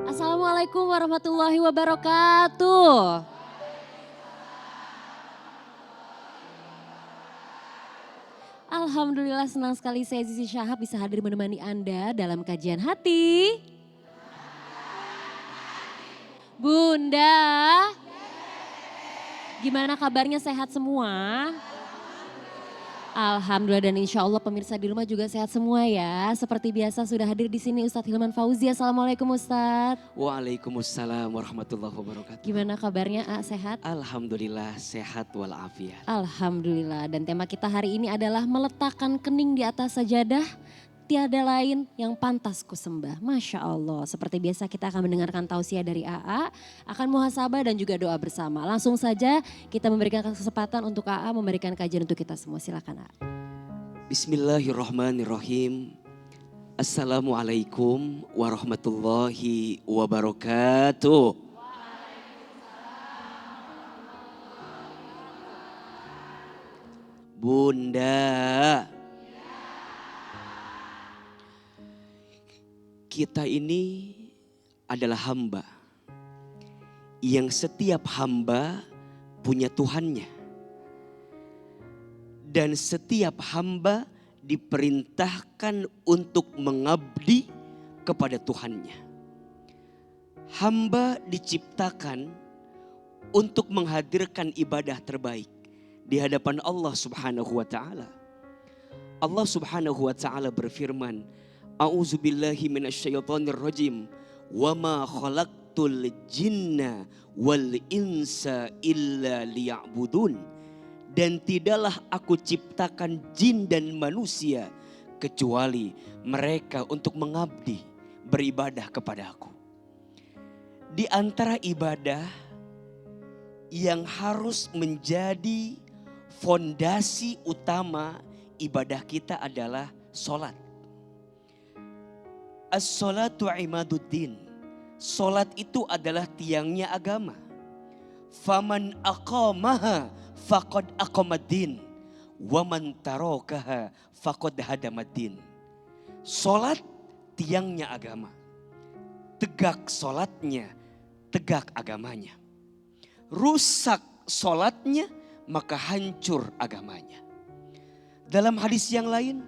Assalamualaikum warahmatullahi wabarakatuh. Alhamdulillah senang sekali saya Zizi Syahab bisa hadir menemani Anda dalam kajian hati. Bunda, gimana kabarnya, sehat semua? Alhamdulillah, dan insya Allah pemirsa di rumah juga sehat semua ya. Seperti biasa sudah hadir di sini Ustadz Hilman Fauzi. Assalamualaikum Ustadz. Waalaikumsalam warahmatullahi wabarakatuh. Gimana kabarnya, sehat? Alhamdulillah sehat walafiat. Alhamdulillah, dan tema kita hari ini adalah meletakkan kening di atas sajadah. Tiada lain yang pantas kusembah. Masya Allah, seperti biasa kita akan mendengarkan tausiah dari AA, akan muhasabah dan juga doa bersama. Langsung saja kita memberikan kesempatan untuk AA memberikan kajian untuk kita semua. Silakan AA. Bismillahirrahmanirrahim. Assalamualaikum warahmatullahi wabarakatuh. Bunda, kita ini adalah hamba yang setiap hamba punya Tuhannya. Dan setiap hamba diperintahkan untuk mengabdi kepada Tuhannya. Hamba diciptakan untuk menghadirkan ibadah terbaik di hadapan Allah Subhanahu wa taala. Allah Subhanahu wa taala berfirman, A'udzubillahi minasyaitonirrajim. Wa ma khalaqtul jinna wal insa illa liya'budun. Dan tidaklah aku ciptakan jin dan manusia kecuali mereka untuk mengabdi, beribadah kepada aku. Di antara ibadah yang harus menjadi fondasi utama ibadah kita adalah sholat. As-sholatu imaduddin. Sholat itu adalah tiangnya agama. Faman aqamaha faqad aqamaddin. Waman tarakaha faqad hadamaddin. Sholat tiangnya agama. Tegak sholatnya, tegak agamanya. Rusak sholatnya, maka hancur agamanya. Dalam hadis yang lain,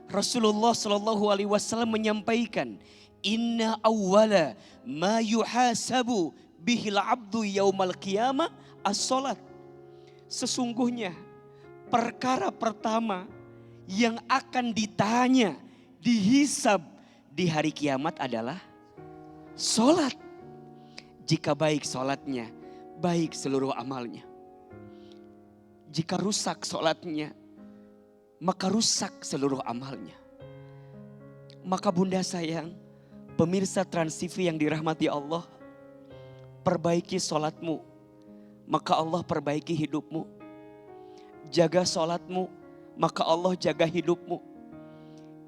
Rasulullah Shallallahu Alaihi Wasallam menyampaikan, Inna awwala ma yuhasabu bihil abdu yaumal qiyamah as-salat. Sesungguhnya perkara pertama yang akan ditanya, dihisab di hari kiamat adalah salat. Jika baik salatnya, baik seluruh amalnya. Jika rusak salatnya, maka rusak seluruh amalnya. Maka bunda sayang, pemirsa Trans TV yang dirahmati Allah, perbaiki sholatmu, maka Allah perbaiki hidupmu. Jaga sholatmu, maka Allah jaga hidupmu.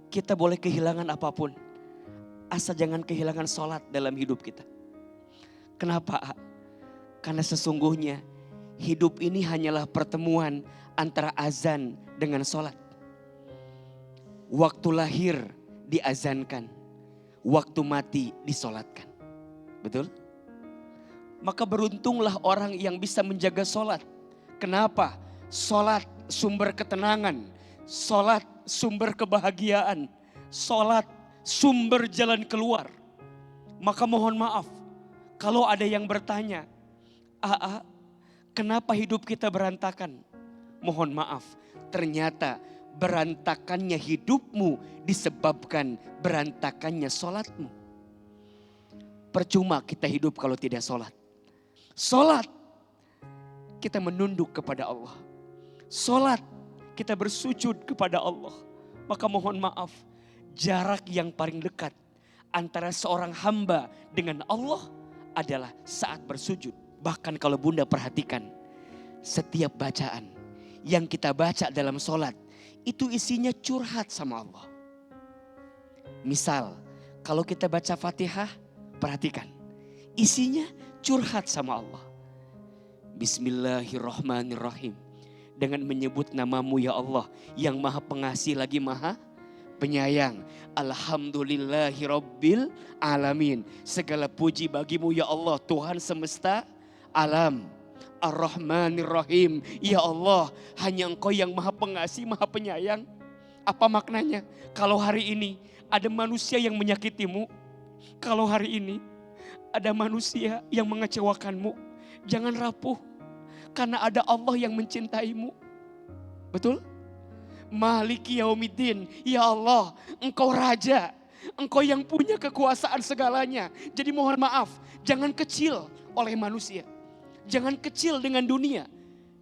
Kita boleh kehilangan apapun, asal jangan kehilangan sholat dalam hidup kita. Kenapa? Karena sesungguhnya hidup ini hanyalah pertemuan antara azan dengan sholat. Waktu lahir diazankan, waktu mati disolatkan. Betul? Maka beruntunglah orang yang bisa menjaga sholat. Kenapa? Sholat sumber ketenangan, sholat sumber kebahagiaan, sholat sumber jalan keluar. Maka mohon maaf, kalau ada yang bertanya, AA, kenapa hidup kita berantakan? Mohon maaf, ternyata berantakannya hidupmu disebabkan berantakannya sholatmu. Percuma kita hidup kalau tidak sholat. Sholat, kita menunduk kepada Allah. Sholat, kita bersujud kepada Allah. Maka mohon maaf, jarak yang paling dekat antara seorang hamba dengan Allah adalah saat bersujud. Bahkan kalau bunda perhatikan, setiap bacaan yang kita baca dalam sholat, itu isinya curhat sama Allah. Misal, kalau kita baca Fatihah, perhatikan, isinya curhat sama Allah. Bismillahirrahmanirrahim. Dengan menyebut namamu ya Allah, yang maha pengasih lagi maha penyayang. Alhamdulillahi Rabbil Alamin. Segala puji bagimu ya Allah, Tuhan semesta alam. Ar-Rahmanir Rahim. Ya Allah, hanya Engkau yang maha pengasih, maha penyayang. Apa maknanya? Kalau hari ini ada manusia yang menyakitimu, kalau hari ini ada manusia yang mengecewakanmu, jangan rapuh. Karena ada Allah yang mencintaimu. Betul? Maliki yaumiddin. Ya Allah, Engkau Raja. Engkau yang punya kekuasaan segalanya. Jadi mohon maaf, jangan kecil oleh manusia. Jangan kecil dengan dunia.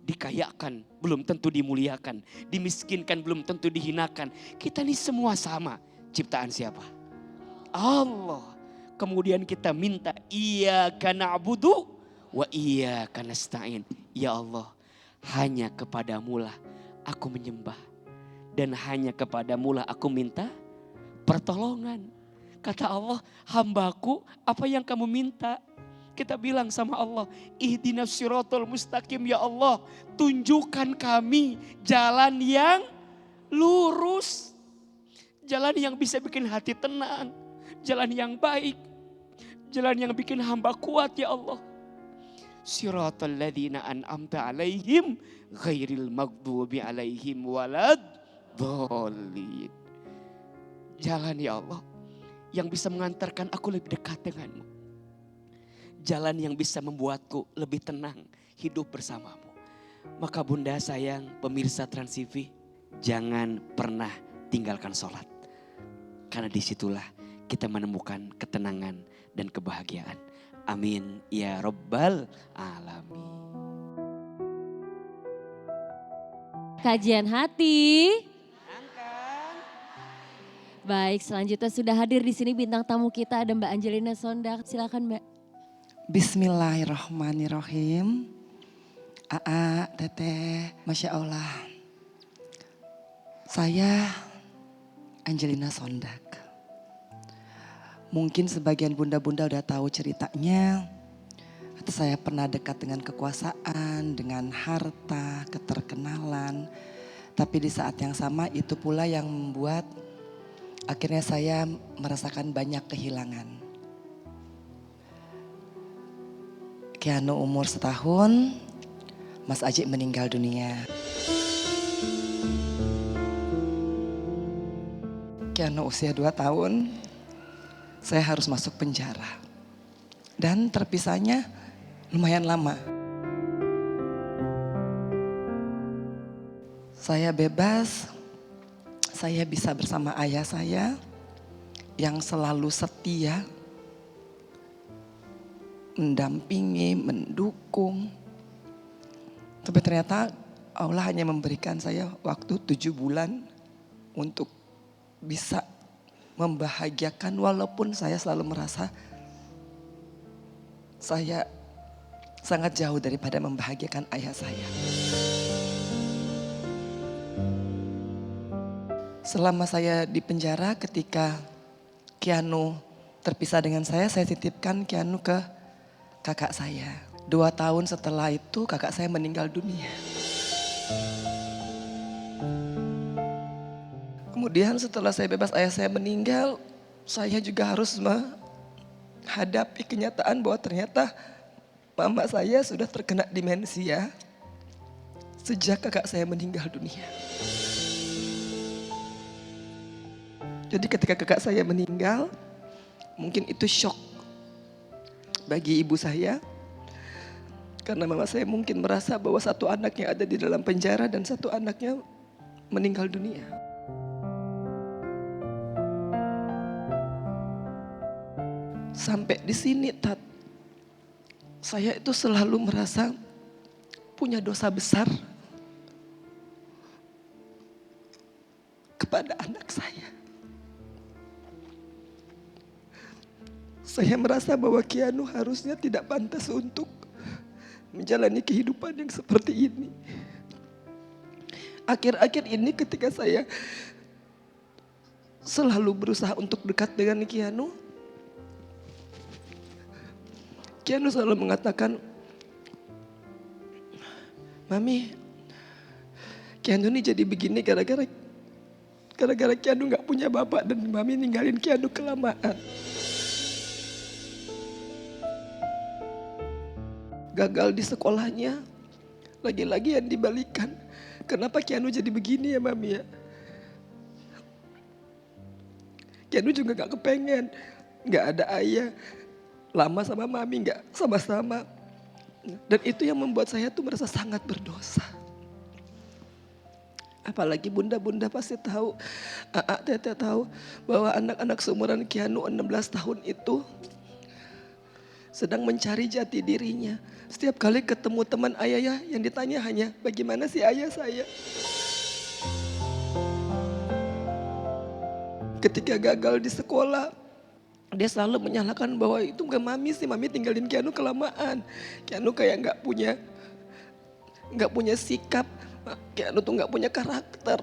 Dikayakan belum tentu dimuliakan. Dimiskinkan belum tentu dihinakan. Kita ini semua sama. Ciptaan siapa? Allah. Kemudian kita minta iyyaka na'budu wa iyyaka nasta'in. Ya Allah, hanya kepadamulah aku menyembah. Dan hanya kepadamulah aku minta pertolongan. Kata Allah, hambaku apa yang kamu minta? Kita bilang sama Allah, ihdinas siratal mustaqim ya Allah. Tunjukkan kami jalan yang lurus. Jalan yang bisa bikin hati tenang. Jalan yang baik. Jalan yang bikin hamba kuat ya Allah. Siratal ladzina an'amta alaihim ghairil maghdubi alaihim walad dhalin. Jalan ya Allah yang bisa mengantarkan aku lebih dekat denganmu. Jalan yang bisa membuatku lebih tenang hidup bersamamu. Maka bunda sayang pemirsa Trans TV, jangan pernah tinggalkan sholat. Karena disitulah kita menemukan ketenangan dan kebahagiaan. Amin ya Rabbal Alamin. Kajian hati. Baik, selanjutnya sudah hadir di sini bintang tamu kita ada Mbak Angelina Sondak. Silakan Mbak. Bismillahirrahmanirrahim. Aa, Teteh, Masya Allah. Saya Angelina Sondak. Mungkin sebagian bunda-bunda udah tahu ceritanya. Atau saya pernah dekat dengan kekuasaan, dengan harta, keterkenalan. Tapi di saat yang sama itu pula yang membuat akhirnya saya merasakan banyak kehilangan. Kiano umur setahun, Mas Ajik meninggal dunia. Kiano usia 2 tahun, saya harus masuk penjara. Dan terpisahnya lumayan lama. Saya bebas, saya bisa bersama ayah saya yang selalu setia, mendampingi, mendukung. Tapi ternyata Allah hanya memberikan saya waktu 7 bulan untuk bisa membahagiakan walaupun saya selalu merasa saya sangat jauh daripada membahagiakan ayah saya. Selama saya di penjara ketika Kiano terpisah dengan saya titipkan Kiano ke kakak saya. 2 tahun setelah itu kakak saya meninggal dunia. Kemudian setelah saya bebas ayah saya meninggal, saya juga harus menghadapi kenyataan bahwa ternyata mama saya sudah terkena demensia sejak kakak saya meninggal dunia. Jadi ketika kakak saya meninggal, mungkin itu shock bagi ibu saya. Karena mama saya mungkin merasa bahwa satu anaknya ada di dalam penjara dan satu anaknya meninggal dunia. Sampai di sini Tat, saya itu selalu merasa punya dosa besar kepada anak saya. Saya merasa bahwa Kiano harusnya tidak pantas untuk menjalani kehidupan yang seperti ini. Akhir-akhir ini ketika saya selalu berusaha untuk dekat dengan Kiano, Kiano selalu mengatakan, Mami, Kiano ini jadi begini gara-gara Gara-gara Kianu gak punya bapak dan mami ninggalin Kianu kelamaan. Gagal di sekolahnya, lagi-lagi yang dibalikan. Kenapa Kianu jadi begini ya mami ya? Kianu juga gak kepengen, gak ada ayah. Lama sama mami gak sama-sama. Dan itu yang membuat saya tuh merasa sangat berdosa. Apalagi bunda-bunda pasti tahu, teteh tahu bahwa anak-anak seumuran Kianu 16 tahun itu sedang mencari jati dirinya. Setiap kali ketemu teman ayahnya yang ditanya hanya bagaimana sih ayah saya. Ketika gagal di sekolah, dia selalu menyalahkan bahwa itu gak mami sih, mami tinggalin Kianu kelamaan. Kianu kayak gak punya sikap. Kianu tuh gak punya karakter.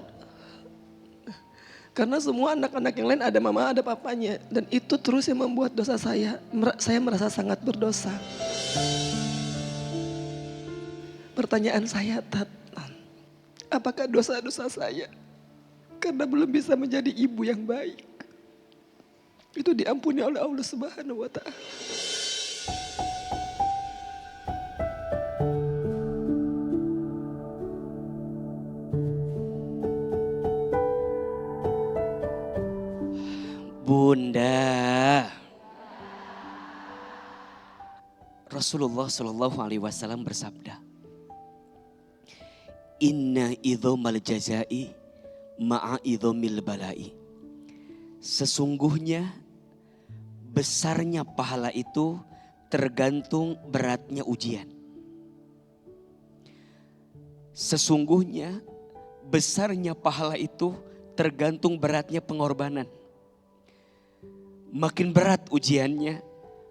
Karena semua anak-anak yang lain ada mama, ada papanya. Dan itu terus yang membuat dosa saya. Saya merasa sangat berdosa. Pertanyaan saya, Tat, apakah dosa-dosa saya karena belum bisa menjadi ibu yang baik itu diampuni oleh Allah Subhanahu wa Ta'ala? Bunda, Rasulullah Shallallahu Alaihi Wasallam bersabda, Inna idhomal jazai ma'a idhomil balai. Sesungguhnya besarnya pahala itu tergantung beratnya ujian. Sesungguhnya besarnya pahala itu tergantung beratnya pengorbanan. Makin berat ujiannya,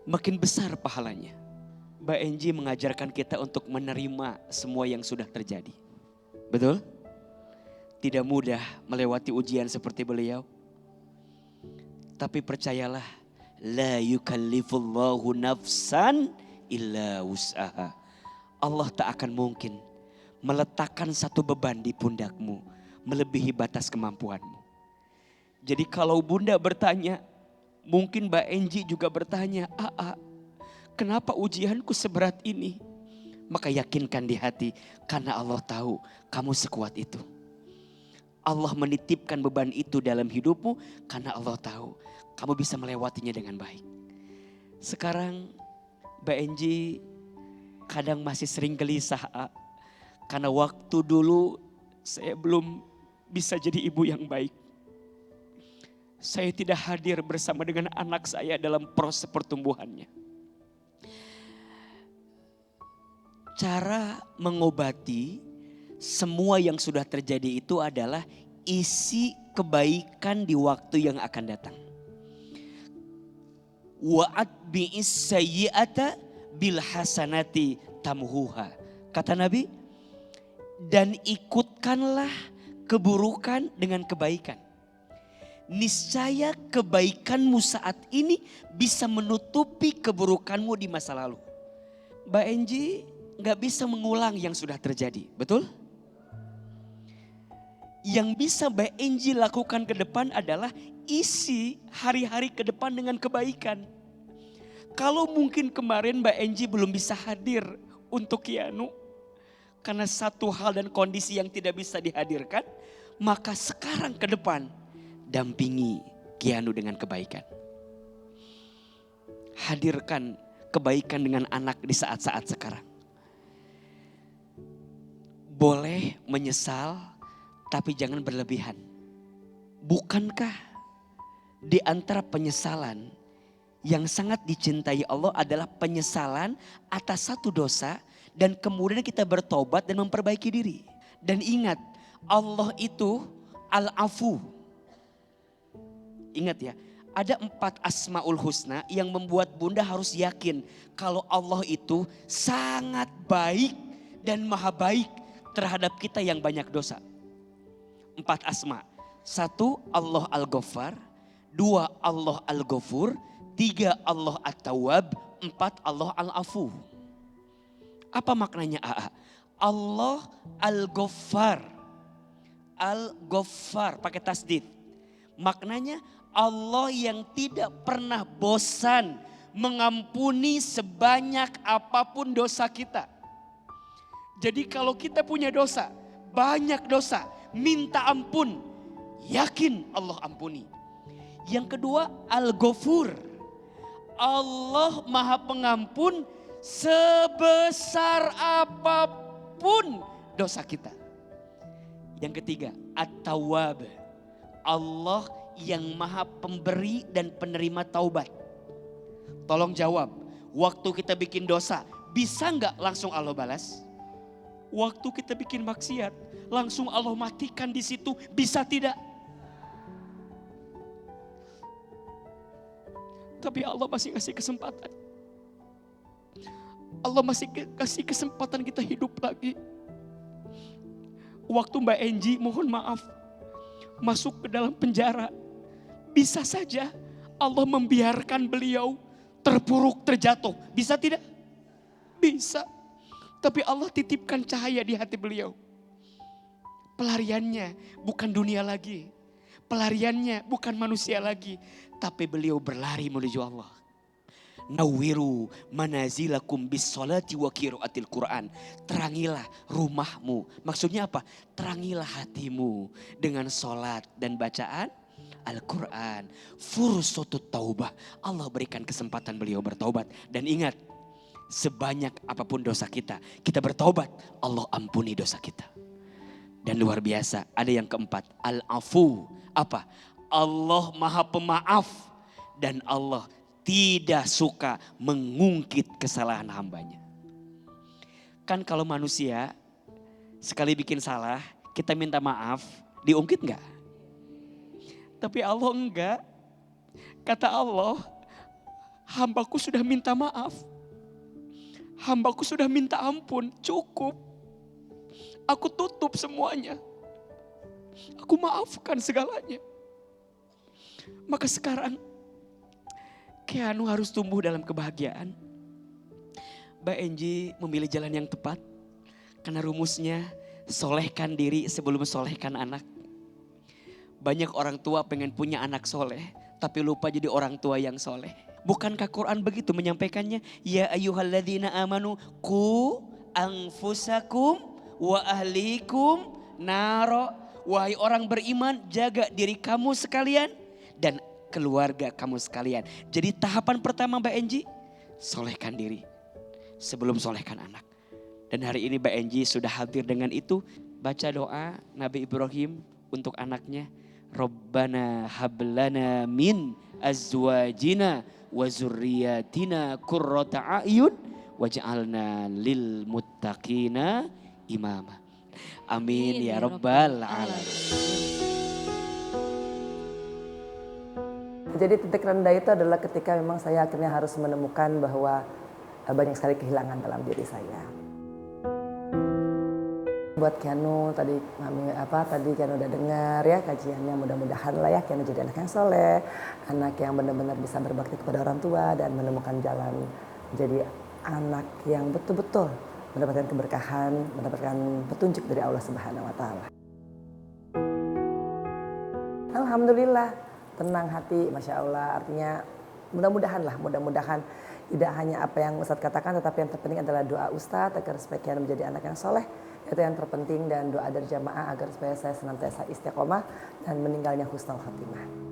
makin besar pahalanya. Mbak Enji mengajarkan kita untuk menerima semua yang sudah terjadi. Betul? Tidak mudah melewati ujian seperti beliau. Tapi percayalah, la yukallifullahu nafsan illa wus'aha. Allah tak akan mungkin meletakkan satu beban di pundakmu melebihi batas kemampuanmu. Jadi kalau bunda bertanya, mungkin Mbak Enji juga bertanya, kenapa ujianku seberat ini? Maka yakinkan di hati, karena Allah tahu kamu sekuat itu. Allah menitipkan beban itu dalam hidupmu karena Allah tahu kamu bisa melewatinya dengan baik. Sekarang Mbak Enji kadang masih sering gelisah, karena waktu dulu saya belum bisa jadi ibu yang baik. Saya tidak hadir bersama dengan anak saya dalam proses pertumbuhannya. Cara mengobati semua yang sudah terjadi itu adalah isi kebaikan di waktu yang akan datang. Wa'atbi'is sayyi'ata bil hasanati tamhuha. Kata Nabi, dan ikutkanlah keburukan dengan kebaikan. Niscaya kebaikanmu saat ini bisa menutupi keburukanmu di masa lalu. Mbak Enji gak bisa mengulang yang sudah terjadi, betul? Yang bisa Mbak Enji lakukan ke depan adalah isi hari-hari ke depan dengan kebaikan. Kalau mungkin kemarin Mbak Enji belum bisa hadir untuk Kianu karena satu hal dan kondisi yang tidak bisa dihadirkan, maka sekarang ke depan dampingi Kianu dengan kebaikan. Hadirkan kebaikan dengan anak di saat-saat sekarang. Boleh menyesal, tapi jangan berlebihan. Bukankah di antara penyesalan yang sangat dicintai Allah adalah penyesalan atas satu dosa dan kemudian kita bertobat dan memperbaiki diri. Dan ingat, Allah itu Al-Afu. Ingat ya, ada 4 asmaul husna yang membuat bunda harus yakin kalau Allah itu sangat baik dan maha baik terhadap kita yang banyak dosa. 4 asma. 1 Allah Al-Ghaffar, 2 Allah Al-Ghafur, 3 Allah At-Tawwab, 4 Allah Al-Afu. Apa maknanya AA? Allah Al-Ghaffar Al-Ghaffar pakai tasdid. Maknanya Allah yang tidak pernah bosan mengampuni sebanyak apapun dosa kita. Jadi kalau kita punya dosa, banyak dosa, minta ampun, yakin Allah ampuni. Yang kedua, Al-Ghafur. Allah Maha Pengampun sebesar apapun dosa kita. Yang ketiga, At-Tawwab. Allah yang Maha Pemberi dan penerima taubat. Tolong jawab, waktu kita bikin dosa, bisa nggak langsung Allah balas? Waktu kita bikin maksiat, langsung Allah matikan di situ, bisa tidak? Tapi Allah masih kasih kesempatan. Allah masih kasih kesempatan kita hidup lagi. Waktu Mbak Enji, mohon maaf, masuk ke dalam penjara, bisa saja Allah membiarkan beliau terpuruk, terjatuh. Bisa tidak? Bisa. Tapi Allah titipkan cahaya di hati beliau. Pelariannya bukan dunia lagi. Pelariannya bukan manusia lagi. Tapi beliau berlari menuju Allah. Nawiru manazilakum bis salati wa qiraatil Quran. Terangilah rumahmu. Maksudnya apa? Terangilah hatimu dengan salat dan bacaan Al-Quran. Fursatut taubah. Allah berikan kesempatan beliau bertaubat. Dan ingat, sebanyak apapun dosa kita, kita bertaubat, Allah ampuni dosa kita. Dan luar biasa, ada yang keempat, Al-Afu. Apa? Allah Maha Pemaaf. Dan Allah tidak suka mengungkit kesalahan hambanya. Kan kalau manusia sekali bikin salah, kita minta maaf, diungkit enggak? Tapi Allah enggak. Kata Allah, hambaku sudah minta maaf. Hambaku sudah minta ampun, cukup. Aku tutup semuanya. Aku maafkan segalanya. Maka sekarang Keanu harus tumbuh dalam kebahagiaan. Mbak Enji memilih jalan yang tepat. Karena rumusnya solehkan diri sebelum solehkan anak. Banyak orang tua pengen punya anak soleh, tapi lupa jadi orang tua yang soleh. Bukankah Quran begitu menyampaikannya? Ya ayyuhalladzina amanu qu anfusakum wa ahlikum naro. Wahai orang beriman, jaga diri kamu sekalian dan keluarga kamu sekalian. Jadi tahapan pertama Mbak Enji, solehkan diri sebelum solehkan anak. Dan hari ini Mbak Enji sudah hadir dengan itu. Baca doa Nabi Ibrahim untuk anaknya. Rabbana hablana min azwajina wa zurriyatina qurrata a'yun waj'alna lil muttaqina imama. Amin ya rabbal alamin. Jadi titik rendah itu adalah ketika memang saya akhirnya harus menemukan bahwa banyak sekali kehilangan dalam diri saya. Buat Keanu tadi Keanu udah dengar ya kajiannya, mudah-mudahan lah ya Keanu jadi anak yang soleh, anak yang benar-benar bisa berbakti kepada orang tua dan menemukan jalan jadi anak yang betul-betul mendapatkan keberkahan, mendapatkan petunjuk dari Allah Subhanahu wa taala. Alhamdulillah, tenang hati, Masya Allah. Artinya mudah-mudahan tidak hanya apa yang Ustadz katakan, tetapi yang terpenting adalah doa Ustadz agar supaya Keanu menjadi anak yang soleh. Itu yang terpenting, dan doa dari jamaah agar supaya saya senantiasa istiqomah dan meninggalnya husnul khotimah.